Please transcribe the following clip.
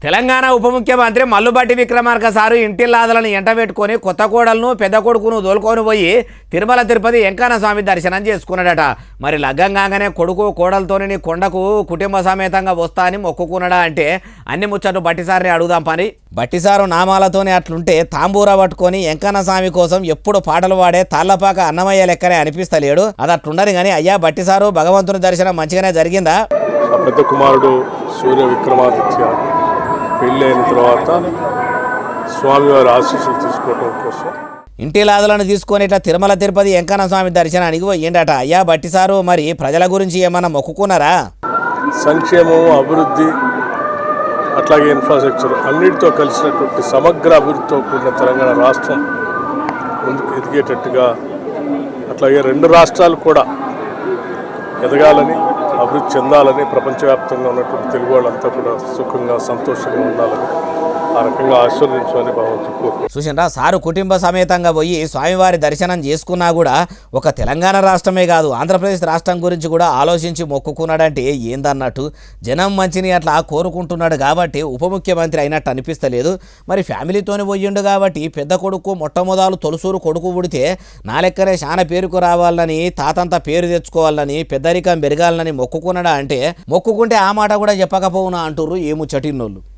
తెలంగాణ ఉప ముఖ్యమంత్రి మల్లుబట్టి విక్రమార్క సారు ఇంటిల్లాదలను ఎంటబెట్టుకొని కొత్త కోడలను పెద్ద కొడుకును దోలుకొని పోయి తిరుమల తిరుపతి వెంకన్న స్వామి దర్శనం చేసుకున్నాడట. మరి లగ్గం కాగానే కొడుకు కోడలతోని కొండకు కుటుంబ సమేతంగా వస్తా అని మొక్కుకున్నాడా అంటే అన్ని ముచ్చట్లు బట్టిసారిని అడుగుదాం పని. బట్టిసారు నామాలతోనే అట్లుంటే తాంబూరా పట్టుకొని వెంకన్న స్వామి కోసం ఎప్పుడు పాటలు పాడే తాళ్లపాక అన్నమయ్య లెక్కనే అనిపిస్తలేడు. అది అట్లుండని కానీ అయ్యా బట్టిసారు భగవంతుని దర్శనం మంచిగానే జరిగిందా? పెద్ద కుమారుడు సూర్య విక్రమాదిత్య పెళ్ళైన తర్వాత స్వామివారి ఆశీస్సులు తీసుకోవడం కోసం ఇంటిలాదలను తీసుకొని ఇట్లా తిరుమల తిరుపతి వెంకన్న స్వామి దర్శనానికి పోయిండట. అయ్యా బట్టిసారు మరి ప్రజల గురించి ఏమన్నా మొక్కుకున్నారా? సంక్షేమం, అభివృద్ధి, అట్లాగే ఇన్ఫ్రాస్ట్రక్చర్ అన్నిటితో కలిసినటువంటి సమగ్ర అభివృద్ధితో కూడిన తెలంగాణ రాష్ట్రం ముందుకు ఎదిగేటట్టుగా, అట్లాగే రెండు రాష్ట్రాలు కూడా ఎదగాలని, అభివృద్ధి చెందాలని, ప్రపంచవ్యాప్తంగా ఉన్నటువంటి తెలుగు వాళ్ళంతా కూడా సుఖంగా సంతోషంగా ఉండాలని, ఆ రకంగా ఆశీర్వదించాలని భగవంతుడు. చూసిండ్రా, సారు కుటుంబ సమేతంగా పోయి స్వామివారి దర్శనం చేసుకున్నా కూడా ఒక తెలంగాణ రాష్ట్రమే కాదు ఆంధ్రప్రదేశ్ రాష్ట్రం గురించి కూడా ఆలోచించి మొక్కుకున్నాడంటే ఏందన్నట్టు. జనం మంచిని అట్లా కోరుకుంటున్నాడు కాబట్టి ఉప ముఖ్యమంత్రి అయినట్టు అనిపిస్తలేదు. మరి ఫ్యామిలీతోనే పోయిండు కాబట్టి పెద్ద కొడుకు మొట్టమొదలు తొలసూరు కొడుకు పుడితే నా లెక్కనే శాన పేరుకు రావాలని, తాతంతా పేరు తెచ్చుకోవాలని, పెద్దరికం పెరగాలని మొక్కుకున్నాడా అంటే మొక్కుకుంటే ఆ మాట కూడా చెప్పకపోవునా అంటుర్రు ఏము చటిన్నోళ్ళు.